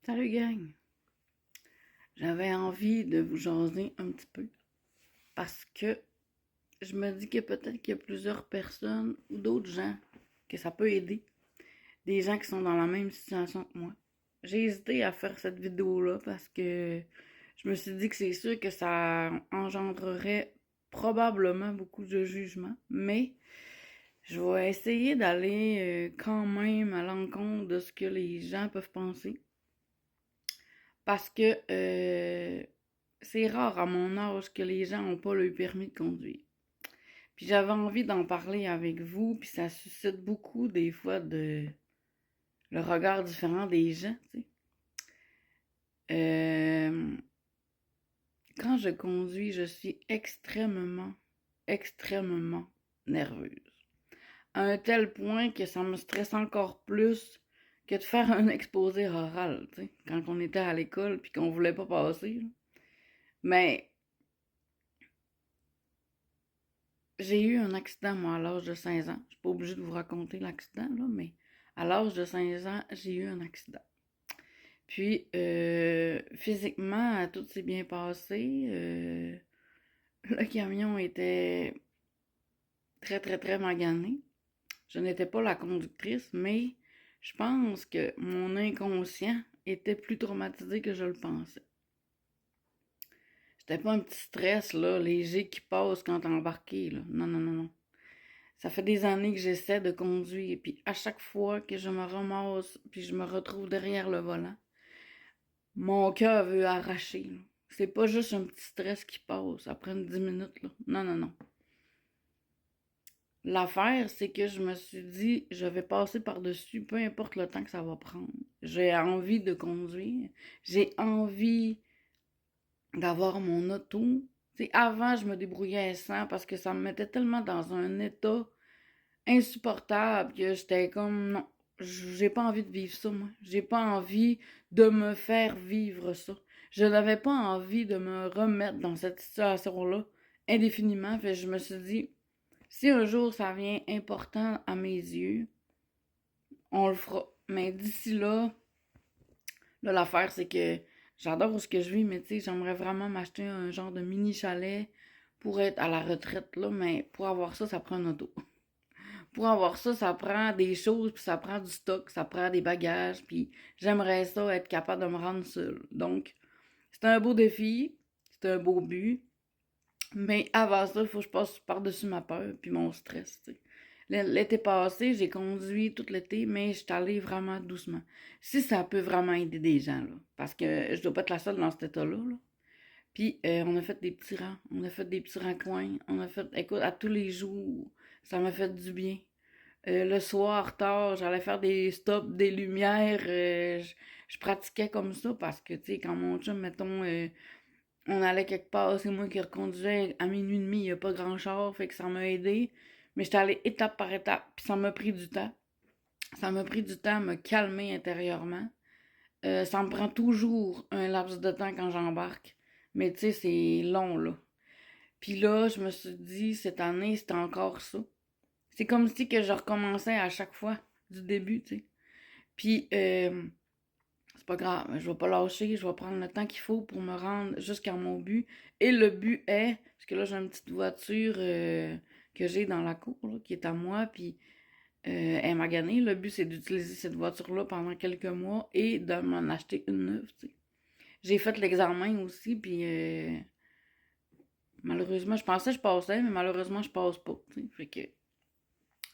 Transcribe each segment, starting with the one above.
Salut gang! J'avais envie de vous jaser un petit peu parce que je me dis que peut-être qu'il y a plusieurs personnes ou d'autres gens que ça peut aider, des gens qui sont dans la même situation que moi. J'ai hésité à faire cette vidéo-là parce que je me suis dit que c'est sûr que ça engendrerait probablement beaucoup de jugement, mais je vais essayer d'aller quand même à l'encontre de ce que les gens peuvent penser. Parce que c'est rare à mon âge que les gens n'ont pas le permis de conduire. Puis j'avais envie d'en parler avec vous, puis ça suscite beaucoup des fois de le regard différent des gens, tu sais. Quand je conduis, je suis extrêmement nerveuse. À un tel point que ça me stresse encore plus que de faire un exposé oral, tu sais, quand on était à l'école puis qu'on voulait pas passer. Là. Mais j'ai eu un accident, moi, à l'âge de 16 ans. Je suis pas obligée de vous raconter l'accident, là, mais à l'âge de 16 ans, j'ai eu un accident. Puis, physiquement, tout s'est bien passé. Le camion était très magané. Je n'étais pas la conductrice, mais je pense que mon inconscient était plus traumatisé que je le pensais. C'était pas un petit stress, là, léger qui passe quand t'es embarqué, là. Non. Ça fait des années que j'essaie de conduire, puis à chaque fois que je me ramasse, puis je me retrouve derrière le volant, mon cœur veut arracher. Là. C'est pas juste un petit stress qui passe après 10 minutes. Là. Non. L'affaire, c'est que je me suis dit, je vais passer par-dessus, peu importe le temps que ça va prendre. J'ai envie de conduire. J'ai envie d'avoir mon auto. T'sais, avant, je me débrouillais sans parce que ça me mettait tellement dans un état insupportable que j'étais comme non, j'ai pas envie de vivre ça, moi. J'ai pas envie de me faire vivre ça. Je n'avais pas envie de me remettre dans cette situation-là indéfiniment. Fait que je me suis dit, si un jour ça vient important à mes yeux, on le fera. Mais d'ici là, l'affaire, c'est que j'adore ce que je vis, mais tu sais, j'aimerais vraiment m'acheter un genre de mini chalet pour être à la retraite, là, mais pour avoir ça, ça prend un auto. Pour avoir ça, ça prend des choses, puis ça prend du stock, ça prend des bagages, puis j'aimerais ça être capable de me rendre seule. Donc, c'est un beau défi, c'est un beau but, mais avant ça, il faut que je passe par-dessus ma peur, puis mon stress, tu sais. L'été passé, j'ai conduit tout l'été, mais je suis allée vraiment doucement. Si ça peut vraiment aider des gens, là, parce que je dois pas être la seule dans cet état-là, là. Puis, on a fait des petits rangs, on a fait des petits raccoins, on a fait, écoute, à tous les jours, ça m'a fait du bien. Le soir, tard, j'allais faire des stops, des lumières. Je pratiquais comme ça parce que, tu sais, quand mon chum, mettons, on allait quelque part, c'est moi qui reconduisais à minuit et demi, il n'y a pas grand char, fait que ça m'a aidé. Mais j'étais allée étape par étape, puis ça m'a pris du temps. Ça m'a pris du temps à me calmer intérieurement. Ça me prend toujours un laps de temps quand j'embarque. Mais tu sais, c'est long, là. Puis là, je me suis dit, cette année, c'était encore ça. C'est comme si que je recommençais à chaque fois du début, tu sais. Puis, c'est pas grave, je vais pas lâcher, je vais prendre le temps qu'il faut pour me rendre jusqu'à mon but. Et le but est, parce que là, j'ai une petite voiture que j'ai dans la cour, là, qui est à moi, puis elle m'a gagné. Le but, c'est d'utiliser cette voiture-là pendant quelques mois et de m'en acheter une neuve, tu sais. J'ai fait l'examen aussi, puis malheureusement, je pensais que je passais, mais malheureusement, je passe pas, tu sais. Fait que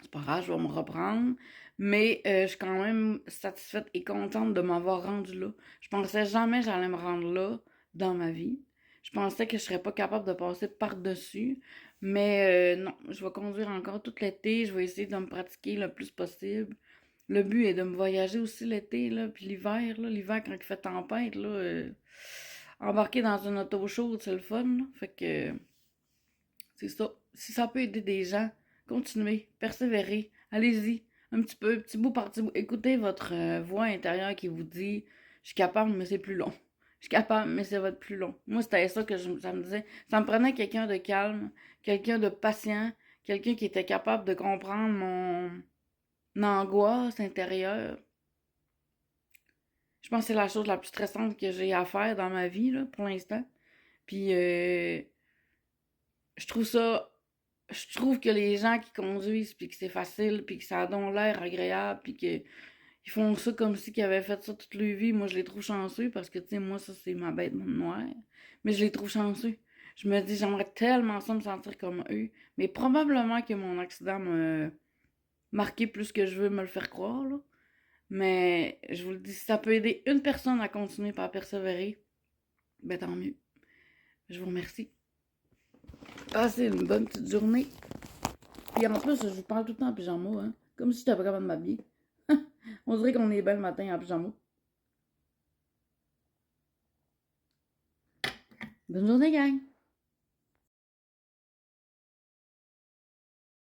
c'est pas grave, je vais me reprendre. Mais je suis quand même satisfaite et contente de m'avoir rendue là. Je pensais jamais que j'allais me rendre là dans ma vie. Je pensais que je serais pas capable de passer par-dessus. Mais non, je vais conduire encore tout l'été. Je vais essayer de me pratiquer le plus possible. Le but est de me voyager aussi l'été, là, puis l'hiver, là. L'hiver, quand il fait tempête, là, embarquer dans une auto chaude, c'est le fun, là. Fait que c'est ça. Si ça peut aider des gens, continuez, persévérez, allez-y, un petit peu, petit bout par petit bout. Écoutez votre voix intérieure qui vous dit je suis capable, mais c'est plus long. Je suis capable, mais ça va être plus long. Moi, c'était ça que ça me disait. Ça me prenait quelqu'un de calme, quelqu'un de patient, quelqu'un qui était capable de comprendre mon angoisse intérieure. Je pense que c'est la chose la plus stressante que j'ai à faire dans ma vie, là, pour l'instant. Puis, je trouve ça. Je trouve que les gens qui conduisent, puis que c'est facile, puis que ça donne l'air agréable, puis que ils font ça comme si qu'ils avaient fait ça toute leur vie. Moi, je les trouve chanceux parce que, tu sais, moi, ça, c'est ma bête noire. Mais je les trouve chanceux. Je me dis, j'aimerais tellement ça me sentir comme eux. Mais probablement que mon accident m'a marqué plus que je veux me le faire croire, là. Mais je vous le dis, si ça peut aider une personne à continuer par persévérer, ben tant mieux. Je vous remercie. Passez une bonne petite journée. Puis en plus, je vous parle tout le temps en pyjama, hein. Comme si j'étais pas capable de m'habiller. On dirait qu'on est belle le matin en pyjama. Bonne journée, gang!